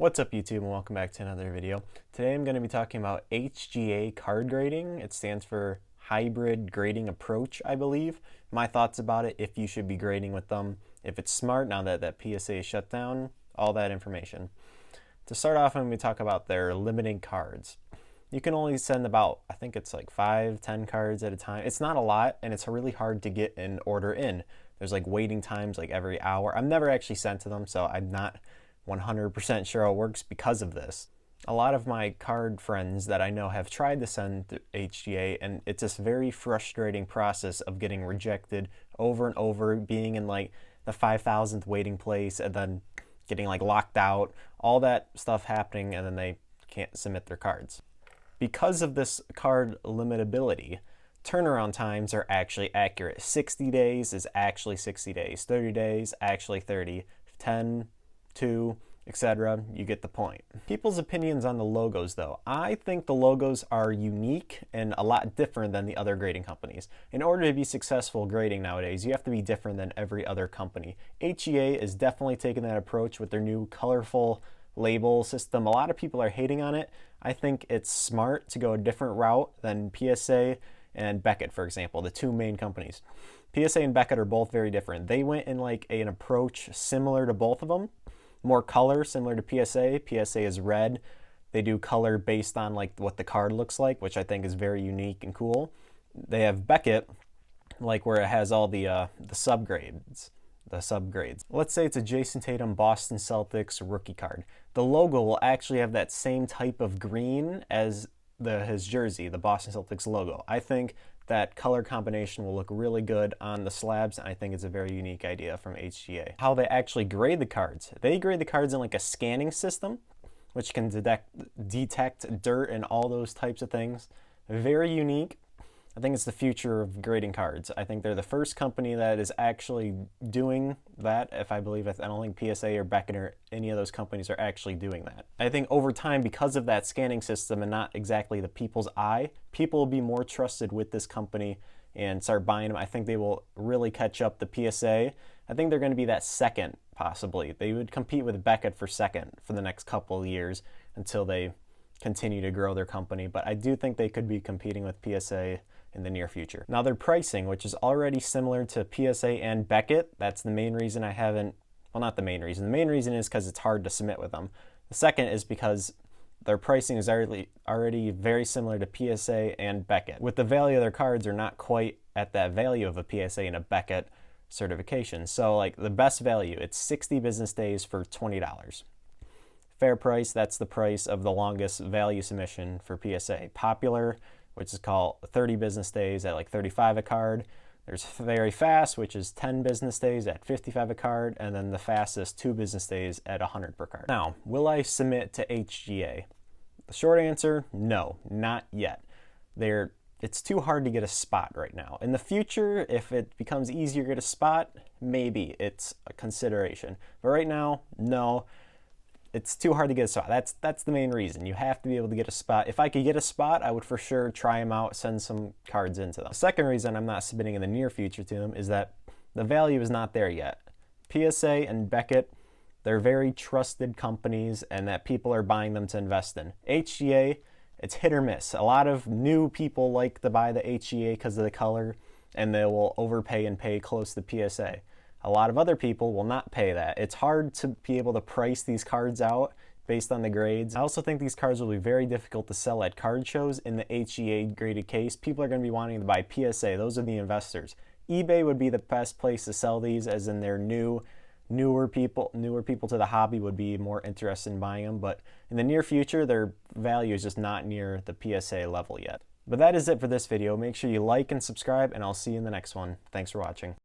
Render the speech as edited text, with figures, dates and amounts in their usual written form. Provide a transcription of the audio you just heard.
What's up YouTube, and welcome back to another video. Today I'm going to be talking about HGA card grading. It stands for Hybrid Grading Approach, I believe. My thoughts about it, if you should be grading with them, if it's smart now that that PSA is shut down, all that information. To start off, I'm going to talk about their limiting cards. You can only send about, I think it's like 5-10 cards at a time. It's not a lot, and it's really hard to get an order in. There's like waiting times like every hour. I've never actually sent to them, so I'm not 100% sure how it works because of this. A lot of my card friends that I know have tried to send to HGA, and it's this very frustrating process of getting rejected over and over, being in like the 5,000th waiting place and then getting like locked out, all that stuff happening, and then they can't submit their cards. Because of this card limitability, turnaround times are actually accurate. 60 days is actually 60 days, 30 days actually 30, 10, 2, etc. You get the point. People's opinions on the logos though. I think the logos are unique and a lot different than the other grading companies. In order to be successful grading nowadays, you have to be different than every other company. HGA is definitely taking that approach with their new colorful label system. A lot of people are hating on it. I think it's smart to go a different route than PSA and Beckett, for example, the two main companies. PSA and Beckett are both very different. They went in like an approach similar to both of them. More color, similar to PSA. PSA is red. They do color based on like what the card looks like, which I think is very unique and cool. They have Beckett, like where it has all the subgrades. Let's say it's a Jason Tatum Boston Celtics rookie card. The logo will actually have that same type of green as his jersey, the Boston Celtics logo. I think that color combination will look really good on the slabs, and I think it's a very unique idea from HGA. How they actually grade the cards. They grade the cards in like a scanning system, which can detect dirt and all those types of things. Very unique. I think it's the future of grading cards. I think they're the first company that is actually doing that. If I believe it, I don't think PSA or Beckett or any of those companies are actually doing that. I think over time, because of that scanning system and not exactly the people's eye, people will be more trusted with this company and start buying them. I think they will really catch up the PSA. I think they're going to be that second, possibly. They would compete with Beckett for second for the next couple of years until they continue to grow their company. But I do think they could be competing with PSA in the near future. Now their pricing, which is already similar to PSA and Beckett, that's the main reason I haven't, well, not the main reason. The main reason is because it's hard to submit with them. The second is because their pricing is already very similar to PSA and Beckett. With the value of their cards are not quite at that value of a PSA and a Beckett certification. So like the best value, it's 60 business days for $20. Fair price, that's the price of the longest value submission for PSA. Popular, which is called 30 business days at like 35 a card. There's very fast, which is 10 business days at 55 a card, and then the fastest 2 business days at 100 per card. Now, will I submit to HGA? The short answer, no, not yet. It's too hard to get a spot right now. In the future, if it becomes easier to get a spot, maybe it's a consideration. But right now, no. It's too hard to get a spot. That's the main reason. You have to be able to get a spot. If I could get a spot, I would for sure try them out, send some cards into them. The second reason I'm not submitting in the near future to them is that the value is not there yet. PSA and Beckett, they're very trusted companies and that people are buying them to invest in. HGA, it's hit or miss. A lot of new people like to buy the HGA because of the color, and they will overpay and pay close to PSA. A lot of other people will not pay that. It's hard to be able to price these cards out based on the grades. I also think these cards will be very difficult to sell at card shows in the HGA graded case. People are going to be wanting to buy PSA. Those are the investors. eBay would be the best place to sell these, as in their newer people to the hobby would be more interested in buying them. But in the near future, their value is just not near the PSA level yet. But that is it for this video. Make sure you like and subscribe, and I'll see you in the next one. Thanks for watching.